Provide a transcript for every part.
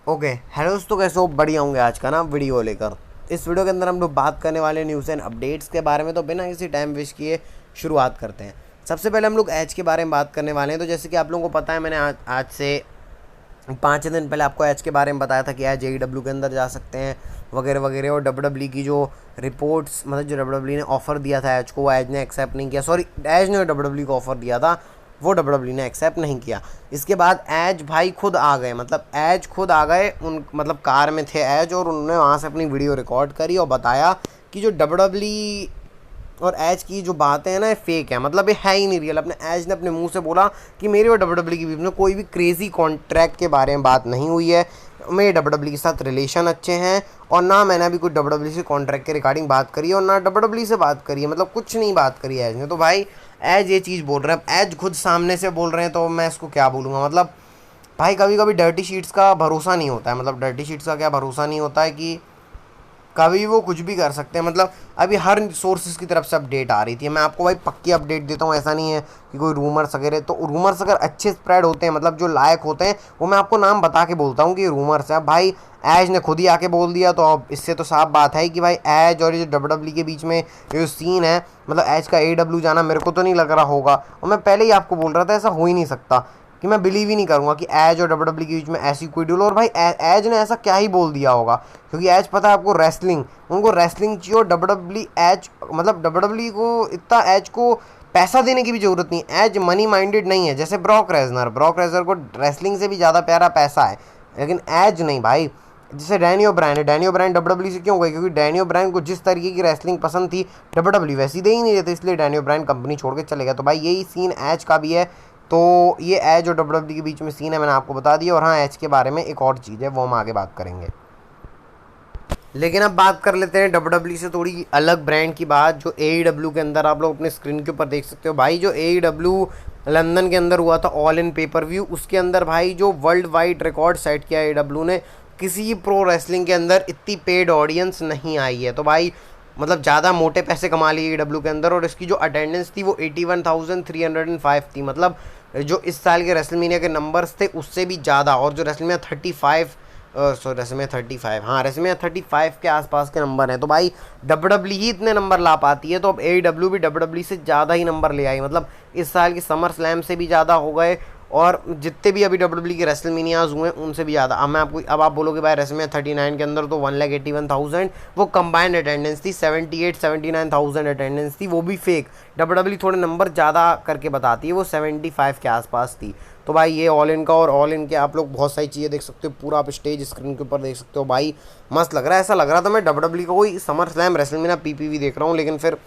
Okay hello दोस्तों, कैसे हो? बढ़िया होंगे। आज का ना वीडियो लेकर इस वीडियो के अंदर हम लोग बात करने वाले न्यूज़ एंड अपडेट्स के बारे में। तो बिना किसी टाइम वेस्ट किए शुरुआत करते हैं। सबसे पहले हम लोग एज के बारे में बात करने वाले हैं। तो जैसे कि आप लोगों को पता है, मैंने आज से 5 दिन पहले आपको एज के बारे में बताया था कि एज AEW के अंदर जा सकते हैं वगैरह वगैरह। और WWE की जो रिपोर्ट्स, मतलब जो WWE ने ऑफ़र दिया था एज को, वो एज ने एक्सेप्ट नहीं किया। सॉरी, एज ने WWE को ऑफ़र दिया था, वो WWE ने एक्सेप्ट नहीं किया। इसके बाद एज भाई खुद आ गए, मतलब एज खुद आ गए। उन मतलब कार में थे एज, और उन्होंने वहाँ से अपनी वीडियो रिकॉर्ड करी और बताया कि जो WWE और एज की जो बातें हैं ना, ये फेक है, मतलब ये है ही नहीं रियल। अपने एज ने अपने मुंह से बोला कि मेरी और WWE के बीच में कोई भी क्रेजी कॉन्ट्रैक्ट के बारे में बात नहीं हुई है। मेरे WWE के साथ रिलेशन अच्छे हैं, और ना मैंने अभी कुछ WWE से कॉन्ट्रैक्ट के रिगार्डिंग बात करी है, और ना WWE से बात करी है। मतलब कुछ नहीं बात करी है एज ने। तो भाई एज ये चीज़ बोल रहे हैं, अब एज खुद सामने से बोल रहे हैं, तो मैं इसको क्या बोलूँगा। मतलब भाई कभी कभी डर्टी शीट्स का भरोसा नहीं होता है। मतलब डर्टी शीट्स का क्या भरोसा नहीं होता है कि कभी वो कुछ भी कर सकते हैं। मतलब अभी हर सोर्सेज की तरफ से अपडेट आ रही थी। मैं आपको भाई पक्की अपडेट देता हूँ, ऐसा नहीं है कि कोई रूमर्स वगैरह। तो रूमर्स अगर अच्छे स्प्रेड होते हैं, मतलब जो लायक होते हैं, वो मैं आपको नाम बता के बोलता हूँ कि रूमर्स है। अब भाई एज ने खुद ही आके बोल दिया, तो अब इससे तो साफ बात है कि भाई एज और ये जो WWE के बीच में ये जो सीन है, मतलब एज का AEW जाना मेरे को तो नहीं लग रहा होगा। और मैं पहले ही आपको बोल रहा था ऐसा हो ही नहीं सकता, कि मैं बिलीव ही नहीं करूँगा कि एज और WWE के बीच में ऐसी कोई डील। और भाई एज ने ऐसा क्या ही बोल दिया होगा, क्योंकि एज पता है आपको रेसलिंग, उनको रेसलिंग चाहिए। और WWE एज, मतलब WWE को इतना एज को पैसा देने की भी ज़रूरत नहीं। एज मनी माइंडेड नहीं है, जैसे ब्रॉक रेजनर को रेसलिंग से भी ज़्यादा प्यारा पैसा है, लेकिन एज नहीं भाई। जैसे डैनियो ब्रायन है, डैनियो ब्रायन WWE से क्यों गए? क्योंकि डैनियो ब्रायन को जिस तरीके की रेसलिंग पसंद थी, WWE वैसी दे ही नहीं रहते, इसलिए डैनियो ब्रायन कंपनी छोड़ के चले गया। तो भाई यही सीन एज का भी है। तो ये एज और WWE के बीच में सीन है, मैंने आपको बता दिया। और हाँ, एज के बारे में एक और चीज़ है, वो हम आगे बात करेंगे। लेकिन अब बात कर लेते हैं WWE से थोड़ी अलग ब्रांड की बात, जो AEW के अंदर आप लोग अपने स्क्रीन के ऊपर देख सकते हो। भाई जो AEW लंदन के अंदर हुआ था ऑल इन पेपर व्यू, उसके अंदर भाई जो वर्ल्ड वाइड रिकॉर्ड सेट किया AEW ने, किसी प्रो रेसलिंग के अंदर इतनी पेड ऑडियंस नहीं आई है। तो भाई मतलब ज़्यादा मोटे पैसे कमा लिए AEW के अंदर। और इसकी जो अटेंडेंस थी वो 81,305 थी। मतलब जो इस साल के रेसलमेनिया के नंबर्स थे उससे भी ज़्यादा। और जो रेसलमेनिया 35 रेसलमेनिया 35, हाँ रेसलमेनिया 35 के आसपास के नंबर हैं। तो भाई WWE ही इतने नंबर ला पाती है, तो अब AEW भी WWE से ज़्यादा ही नंबर ले आई। मतलब इस साल की समर स्लैम से भी ज़्यादा हो गए, और जितने भी अभी WWE के रेसलमेनियाज हुए हैं उनसे भी ज़्यादा। अब मैं आपको, अब आप बोलोगे भाई रेसलमेनिया 39 के अंदर तो 1,81,000 वो कंबाइंड अटेंडेंस थी, 79,000 अटेंडेंस थी, वो भी फेक। WWE थोड़े नंबर ज़्यादा करके बताती है, वो 75 के आसपास थी। तो भाई ये ऑल इन का, और ऑल इन के आप लोग बहुत सारी चीज़ें देख सकते हो, पूरा आप स्टेज स्क्रीन के ऊपर देख सकते हो। भाई मस्त लग रहा है, ऐसा लग रहा था मैं WWE का कोई समर स्लैम रेसलमेनिया PPV देख रहा हूँ, लेकिन फिर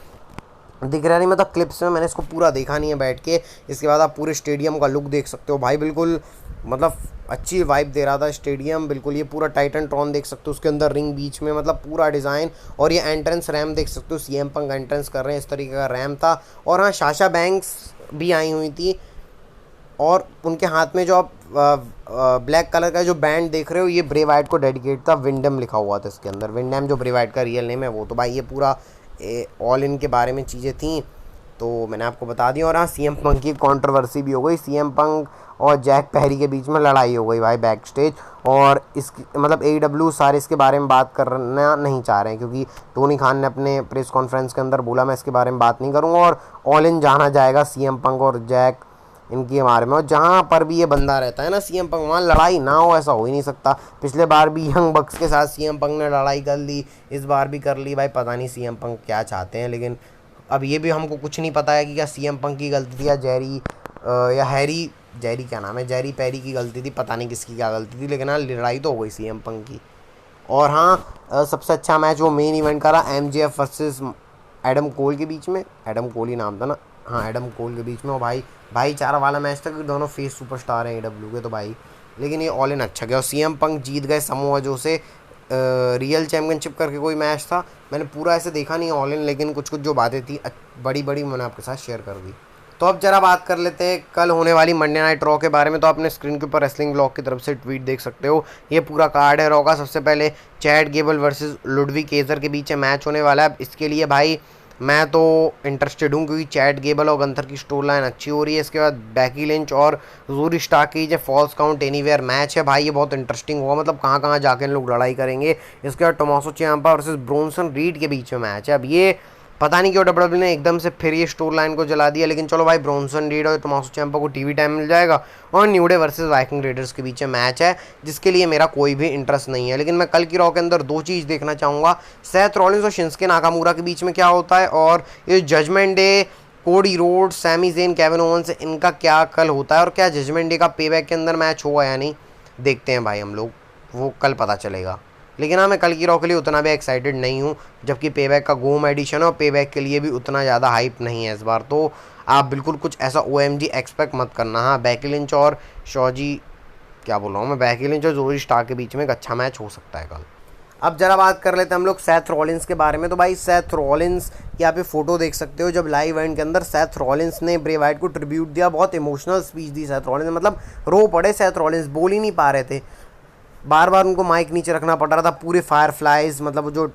दिख रहा नहीं। मतलब क्लिप्स में मैंने इसको पूरा देखा नहीं है बैठ के। इसके बाद आप पूरे स्टेडियम का लुक देख सकते हो भाई, बिल्कुल मतलब अच्छी वाइब दे रहा था स्टेडियम बिल्कुल। ये पूरा टाइटन ट्रॉन देख सकते हो, उसके अंदर रिंग बीच में, मतलब पूरा डिज़ाइन। और ये एंट्रेंस रैम देख सकते हो, CM पंक एंट्रेंस कर रहे हैं, इस तरीके का रैम था। और हाँ, साशा बैंक्स भी आई हुई थी, और उनके हाथ में जो आप ब्लैक कलर का जो बैंड देख रहे हो, ये ब्रे वाइट को डेडिकेट था। विंडम लिखा हुआ था इसके अंदर, विंडम जो ब्रे वाइट का रियल नेम है वो। तो भाई ये पूरा ऑल इन के बारे में चीज़ें थी, तो मैंने आपको बता दी। और हाँ, CM पंक की कंट्रोवर्सी भी हो गई। CM पंक और जैक पेरी के बीच में लड़ाई हो गई भाई बैक स्टेज। और इसकी मतलब AEW सारे इसके बारे में बात करना नहीं चाह रहे हैं, क्योंकि टोनी खान ने अपने प्रेस कॉन्फ्रेंस के अंदर बोला मैं इसके बारे में बात नहीं करूँगा, और ऑल इन जाना जाएगा CM पंक और जैक इनके बारे में। और जहाँ पर भी ये बंदा रहता है ना CM पंक, वहाँ लड़ाई ना हो ऐसा हो ही नहीं सकता। पिछले बार भी यंग बक्स के साथ CM पंक ने लड़ाई कर ली, इस बार भी कर ली। भाई पता नहीं CM पंक क्या चाहते हैं, लेकिन अब ये भी हमको कुछ नहीं पता है कि क्या CM पंक की गलती थी, या या हैरी, जेरी क्या नाम है, जेरी पेरी की गलती थी। पता नहीं किसकी क्या गलती थी, लेकिन हाँ लड़ाई तो हो गई CM पंक की। और हाँ, सबसे अच्छा मैच वो मेन इवेंट का रहा, MJF वर्सेस एडम कोल के बीच में। एडम कोल ही नाम था ना, हाँ एडम कोल के बीच में। और भाईचारा वाला मैच था, क्योंकि दोनों फेस सुपरस्टार हैं AEW के। तो भाई लेकिन ये ऑल इन अच्छा गया, और CM पंक जीत गए समोआ जो से रियल चैम्पियनशिप करके कोई मैच था। मैंने पूरा ऐसे देखा नहीं ऑल इन, लेकिन कुछ कुछ जो बातें थी बड़ी बड़ी मैंने आपके साथ शेयर कर दी। तो अब जरा बात कर लेते हैं कल होने वाली मंडे नाइट रॉ के बारे में। तो अपने स्क्रीन के ऊपर रेसलिंग ब्लॉग की तरफ से ट्वीट देख सकते हो, ये पूरा कार्ड है रॉ का। सबसे पहले Chad Gable versus Ludwig Kjær के बीच मैच होने वाला है। इसके लिए भाई मैं तो इंटरेस्टेड हूँ क्योंकि चैट गेबल और गंथर की स्टोरी लाइन अच्छी हो रही है। इसके बाद बैकी लिंच और ज़ूरी स्टार्क की जो फॉल्स काउंट एनीवेयर मैच है भाई, ये बहुत इंटरेस्टिंग होगा, मतलब कहाँ कहाँ जाके इन लोग लड़ाई करेंगे। इसके बाद टोमासो चियाम्पा वर्सेस ब्रोंसन रीड के बीच में मैच है। अब ये पता नहीं क्यों डब्ल्यूडब्ल्यू ने एकदम से फिर ये स्टोरी लाइन को जला दिया, लेकिन चलो भाई, ब्रोंसन रीड और टोमासो चियाम्पा को टीवी टाइम मिल जाएगा। और new day versus Viking readers के बीच में मैच है, जिसके लिए मेरा कोई भी इंटरेस्ट नहीं है। लेकिन मैं कल की रॉ के अंदर दो चीज़ देखना चाहूँगा, सेथ रॉलिंस और शिंस्के नाकामुरा के बीच में क्या होता है, और ये Judgment Day Cody Rhodes, Sami Zayn, Kevin Owens इनका क्या कल होता है, और क्या जजमेंट डे का पेबैक के अंदर मैच होगा या नहीं, देखते हैं भाई हम लोग, वो कल पता चलेगा। लेकिन हाँ, मैं कल की रॉ के लिए उतना भी एक्साइटेड नहीं हूँ, जबकि पेबैक का गोम एडिशन है और पेबैक के लिए भी उतना ज़्यादा हाइप नहीं है इस बार। तो आप बिल्कुल कुछ ऐसा OMG एक्सपेक्ट मत करना। हाँ, बैकी लिंच और शॉजी, क्या बोल रहा हूँ मैं, बैकी लिंच और ज़ोरी स्टार के बीच में एक अच्छा मैच हो सकता है कल। अब जरा बात कर लेते हैं हम लोग सेथ रॉलिंस के बारे में। तो भाई सेथ रॉलिंस की आप ये फोटो देख सकते हो, जब लाइव इवेंट के अंदर सेथ रॉलिंस ने ब्रे वाइट को ट्रिब्यूट दिया, बहुत इमोशनल स्पीच दी सेथ रॉलिंस, मतलब रो पड़े सेथ रॉलिंस, बोल ही नहीं पा रहे थे, बार बार उनको माइक नीचे रखना पड़ रहा था। पूरे फायरफ्लाइज, मतलब जो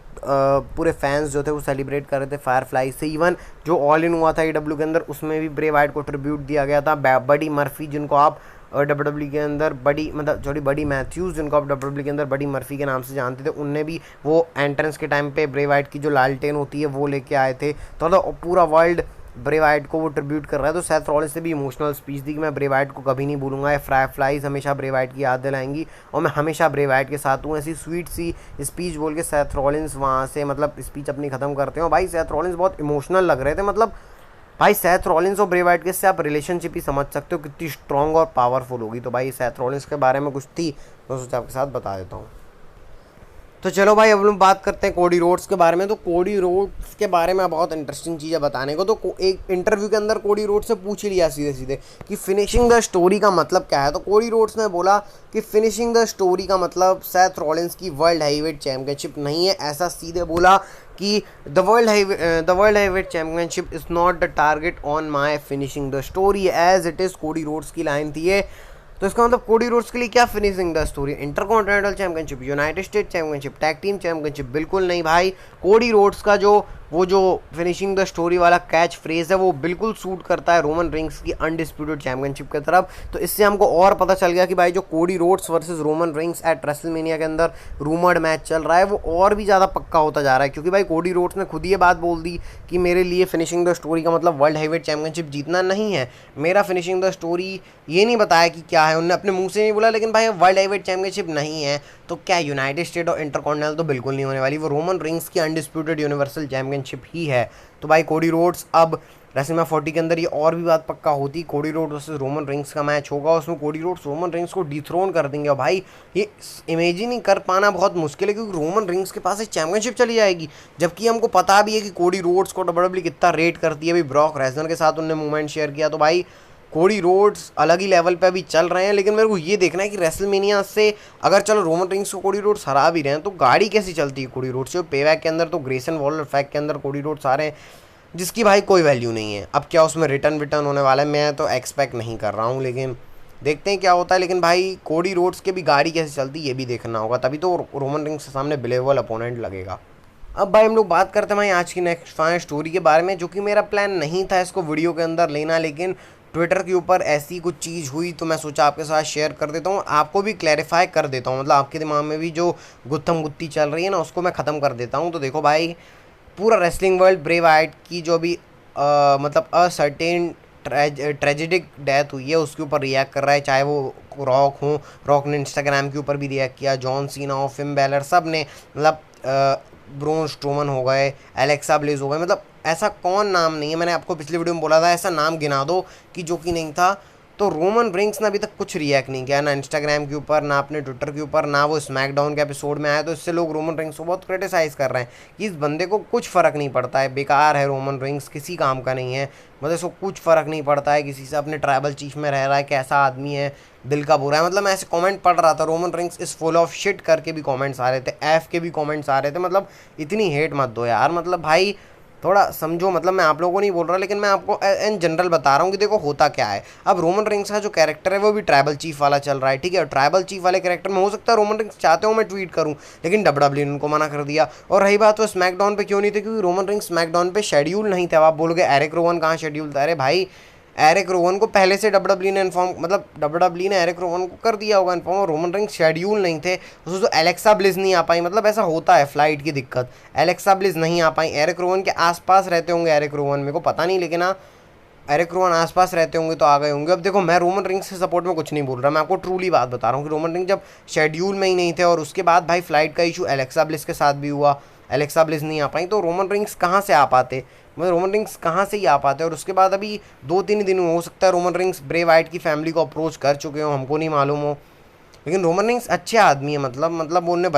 पूरे फैंस जो थे वो सेलिब्रेट कर रहे थे फायरफ्लाइज से। इवन जो ऑल इन हुआ था AEW के अंदर, उसमें भी ब्रे वाइट को ट्रिब्यूट दिया गया था। बडी मर्फी, जिनको आप WWE के अंदर बडी, मतलब सॉरी बडी मैथ्यूज़, जिनको आप WWE के अंदर बडी मर्फी के नाम से जानते थे, उनने भी वो एंट्रेंस के टाइम पे ब्रे वाइट की जो लालटेन होती है वो लेके आए थे। तो पूरा वर्ल्ड ब्रे वाइट को वो ट्रिब्यूट कर रहा है। तो सेथ रॉलिंस ने भी इमोशनल स्पीच दी कि मैं ब्रे वाइट को कभी नहीं भूलूंगा, ये फ्लाइज हमेशा ब्रे वाइट की याद दिलाएंगी और मैं हमेशा ब्रे वाइट के साथ हूँ। ऐसी स्वीट सी स्पीच बोल के सेथ रॉलिंस वहाँ से मतलब स्पीच अपनी ख़त्म करते हो। भाई सेथ रॉलिंस बहुत इमोशनल लग रहे थे, मतलब भाई सेथ रॉलिंस और ब्रे वाइट के से आप रिलेशनशिप ही समझ सकते हो कितनी स्ट्रॉन्ग और पावरफुल होगी। तो भाई सेथ रॉलिंस के बारे में कुछ थी, मैं सोचा आपके साथ बता देता हूँ। तो चलो भाई, अब हम बात करते हैं कोडी रोड्स के बारे में। तो कोडी रोड्स के बारे में बहुत इंटरेस्टिंग चीज़ है बताने को। तो एक इंटरव्यू के अंदर कोडी रोड्स से पूछ ही लिया सीधे सीधे कि फिनिशिंग द स्टोरी का मतलब क्या है। तो कोडी रोड्स ने बोला कि फिनिशिंग द स्टोरी का मतलब सेथ रॉलिंस की वर्ल्ड हैवीवेट चैंपियनशिप नहीं है। ऐसा सीधे बोला कि the world heavyweight championship is not the target on my finishing the story as it is. Cody Rhodes की लाइन थी ये। तो इसका मतलब कोडी रोड्स के लिए क्या finishing the story, intercontinental championship, United state championship, tag team championship, बिल्कुल नहीं भाई। कोडी रोड्स का जो फिनिशिंग द स्टोरी वाला कैच फ्रेज है वो बिल्कुल सूट करता है रोमन रिंग्स की अनडिस्प्यूटेड चैंपियनशिप की तरफ। तो इससे हमको और पता चल गया कि भाई जो Cody Rhodes versus Roman rings eight WrestleMania के अंदर रूमर्ड मैच चल रहा है वो और भी ज़्यादा पक्का होता जा रहा है, क्योंकि भाई कोडी रोड्स ने खुद ये बात बोल दी कि मेरे लिए फिनिशिंग द स्टोरी का मतलब वर्ल्ड हैवीवेट चैंपियनशिप जीतना नहीं है। मेरा फिनिशिंग द स्टोरी ये नहीं बताया कि क्या है, उन्होंने अपने मुंह से नहीं बोला, लेकिन भाई वर्ल्ड हैवीवेट चैंपियनशिप नहीं है तो क्या यूनाइटेड स्टेट और इंटरकॉन्टिनेंटल तो बिल्कुल नहीं होने वाली, वो रोमन रिंग्स की अनडिस्प्यूटेड यूनिवर्सल चैंपियनशिप ही है। तो भाई कोडी रोड्स, अब रेसलमेनिया 40 के अंदर ये और भी बात पक्का होती, Cody Rhodes versus Roman rings का मैच होगा, उसमें कोडी रोड्स रोमन रिंग्स को डिथ्रोन कर देंगे। और भाई ये इमेजिन ही कर पाना बहुत मुश्किल है, क्योंकि रोमन रिंग्स के पास एक चैंपियनशिप चली जाएगी, जबकि हमको पता भी है कि कोडी रोड्स को डब्ल्यूडब्ल्यूई कितना रेट करती है। अभी ब्रॉक रेसलर के साथ उन्होंने मूवमेंट शेयर किया। तो भाई कोडी रोड्स अलग ही लेवल पे अभी चल रहे हैं, लेकिन मेरे को ये देखना है कि रेसलमेनिया से अगर चलो रोमन रिंग्स को कोडी रोड्स हरा भी रहे हैं तो गाड़ी कैसी चलती है कोडी रोड्स से। पेबैक के अंदर तो ग्रेसन वॉलर फैक्ट के अंदर कोडी रोड्स आ रहे हैं, जिसकी भाई कोई वैल्यू नहीं है। अब क्या उसमें रिटर्न होने वाला है, मैं तो एक्सपेक्ट नहीं कर रहा हूँ, लेकिन देखते हैं क्या होता है। लेकिन भाई कोडी रोड्स के भी गाड़ी कैसे चलती है ये भी देखना होगा, तभी तो रोमन रिंग्स के सामने बिलीवेबल अपोनेंट लगेगा। अब भाई हम लोग बात करते हैं भाई आज की नेक्स्ट फाइनल स्टोरी के बारे में, जो कि मेरा प्लान नहीं था इसको वीडियो के अंदर लेना, लेकिन ट्विटर के ऊपर ऐसी कुछ चीज़ हुई तो मैं सोचा आपके साथ शेयर कर देता हूँ, आपको भी क्लैरिफाई कर देता हूँ, मतलब आपके दिमाग में भी जो गुत्थम गुत्ती चल रही है ना उसको मैं ख़त्म कर देता हूँ। तो देखो भाई, पूरा रेसलिंग वर्ल्ड ब्रे वाइट की जो भी मतलब असर्टेन ट्रेजिडिक डेथ हुई है उसके ऊपर रिएक्ट कर रहा है, चाहे वो रॉक हो, रॉक ने इंस्टाग्राम के ऊपर भी रिएक्ट किया, जॉन सीना हो, फिन बैलर, सब ने, मतलब ब्रोन स्ट्रोमन हो गए, एलेक्सा ब्लेज हो गए, मतलब ऐसा कौन नाम नहीं है, मैंने आपको पिछली वीडियो में बोला था ऐसा नाम गिना दो कि जो कि नहीं था। तो रोमन रिंग्स ने अभी तक कुछ रिएक्ट नहीं किया, ना इंस्टाग्राम के ऊपर, ना अपने ट्विटर के ऊपर, ना वो स्मैकडाउन के एपिसोड में आया। तो इससे लोग रोमन रिंग्स को बहुत क्रिटिसाइज़ कर रहे हैं कि इस बंदे को कुछ फ़र्क नहीं पड़ता है, बेकार है रोमन रिंग्स, किसी काम का नहीं है, मतलब इसको कुछ फ़र्क नहीं पड़ता है किसी से, अपने ट्राइबल चीफ में रह रहा है, कैसा आदमी है, दिल का बुरा है। मतलब मैं ऐसे कमेंट पढ़ रहा था, Roman rings is full of shit करके भी कमेंट्स आ रहे थे, एफ के भी कमेंट्स आ रहे थे, मतलब इतनी हेट मत दो यार, मतलब भाई थोड़ा समझो, मतलब मैं आप लोगों को नहीं बोल रहा, लेकिन मैं आपको इन जनरल बता रहा हूँ कि देखो होता क्या है। अब रोमन रिंग्स का जो कैरेक्टर है वो भी ट्राइबल चीफ वाला चल रहा है, ठीक है। ट्राइबल चीफ वाले कैरेक्टर में हो सकता है रोमन रिंग्स चाहते हो मैं ट्वीट करूँ, लेकिन डब्ल्यूडब्ल्यू ने उनको मना कर दिया। और रही बात वो स्मैकडाउन पे क्यों नहीं थे, क्योंकि रोमन रिंग्स स्मैकडाउन पे शेड्यूल नहीं थे। अब आप बोलोगे एरिक रोवन कहाँ शेड्यूल था, अरे भाई एरिक रोवन को पहले से डब्ल्यूडब्ल्यू ने इन्फॉर्म, मतलब डब्ल्यूडब्ल्यू ने एरिक रोवन को कर दिया होगा इन्फॉर्म, और रोमन रिंग्स शेड्यूल नहीं थे। उसमें तो एलेक्सा ब्लिस नहीं आ पाई, मतलब ऐसा होता है फ्लाइट की दिक्कत, एलेक्सा ब्लिस नहीं आ पाई। एरिक रोवन के आसपास रहते होंगे एरिक रोवन, मेरे को पता नहीं, लेकिन हाँ एरिक रोवन आसपास रहते होंगे तो आ गए होंगे। अब देखो मैं रोमन रिंग्स के सपोर्ट में कुछ नहीं बोल रहा, मैं आपको ट्रूली बात बता रहा हूँ कि रोमन रिंग्स जब शेड्यूल में ही नहीं थे, और उसके बाद भाई फ्लाइट का इशू एलेक्सा ब्लिस के साथ भी हुआ, एलेक्सा ब्लिस नहीं आ पाई, तो रोमन रिंग्स कहाँ से आ पाते, मतलब रोमन रिंग्स कहाँ से ही आ पाते। और उसके बाद अभी 2-3 दिन हो सकता है रोमन रिंग्स ब्रे वाइट की फैमिली को अप्रोच कर चुके हो, हमको नहीं मालूम हो, लेकिन रोमन रिंग्स अच्छे आदमी है, मतलब उन्होंने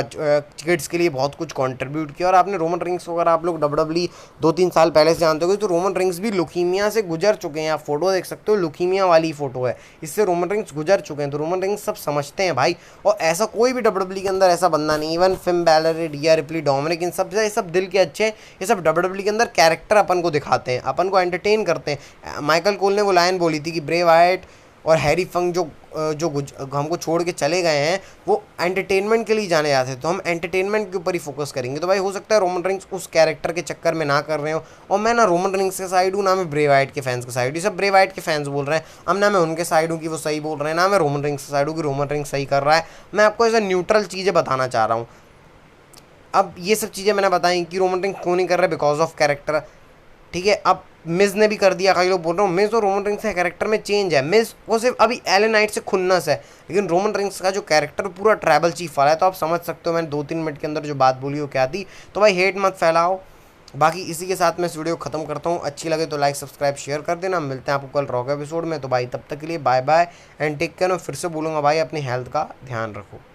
किड्स के लिए बहुत कुछ कंट्रीब्यूट किया। और आपने रोमन रिंग्स वगैरह आप लोग डब्ल्यूडब्ल्यू 2-3 साल पहले से जानते हो, तो रोमन रिंग्स भी लुकीमिया से गुजर चुके हैं। आप फोटो देख सकते हो, लुकीमिया वाली फोटो है, इससे रोमन रिंग्स गुजर चुके हैं, तो रोमन रिंग्स सब समझते हैं भाई। और ऐसा कोई भी डब्ल्यूडब्ल्यू के अंदर ऐसा बंदा नहीं, even Finn Balor, Rhea Ripley, Dominik, इन सब ये सब दिल के अच्छे हैं, ये सब डब्ल्यूडब्ल्यू के अंदर कैरेक्टर अपन को दिखाते हैं, अपन को एंटरटेन करते हैं। माइकल कोल ने वो लाइन बोली थी कि ब्रे वाइट और हैरी फंक जो हमको छोड़ के चले गए हैं वो एंटरटेनमेंट के लिए जाने जाते हैं, तो हम एंटरटेनमेंट के ऊपर ही फोकस करेंगे। तो भाई हो सकता है रोमन रिंग्स उस कैरेक्टर के चक्कर में ना कर रहे हो, और मैं ना रोमन रिंग्स के साइड हूँ, ना मैं ब्रे वाइट के फैंस के साइड हूँ। ये सब ब्रे वाइट के फैंस बोल रहे हैं, अब ना मैं उनके साइड हूँ कि वो सही बोल रहे हैं, ना मैं रोमन रिंग्स के साइड हूँ कि रोमन रिंग्स सही कर रहा है। मैं आपको ऐसा न्यूट्रल चीज़ें बताना चाह रहा हूँ। अब ये सब चीज़ें मैंने बताई कि रोमन रिंग्स क्यों नहीं कर रहे, बिकॉज ऑफ कैरेक्टर, ठीक है। अब मिज ने भी कर दिया, कई लोग बोल रहे हो मिज और रोमन रिंग्स के कैरेक्टर में चेंज है, मिज वो सिर्फ अभी एले नाइट से खुन्नस है, लेकिन रोमन रिंग्स का जो कैरेक्टर पूरा ट्राइबल चीफ वाला है। तो आप समझ सकते हो मैंने 2-3 मिनट के अंदर जो बात बोली वो क्या थी। तो भाई हेट मत फैलाओ। बाकी इसी के साथ मैं इस वीडियो को खत्म करता हूँ, अच्छी लगे तो लाइक सब्सक्राइब शेयर कर देना। मिलते हैं आपको कल रॉक एपिसोड में, तो भाई तब तक के लिए bye bye and take care. मैं फिर से बोलूँगा भाई अपनी हेल्थ का ध्यान रखो।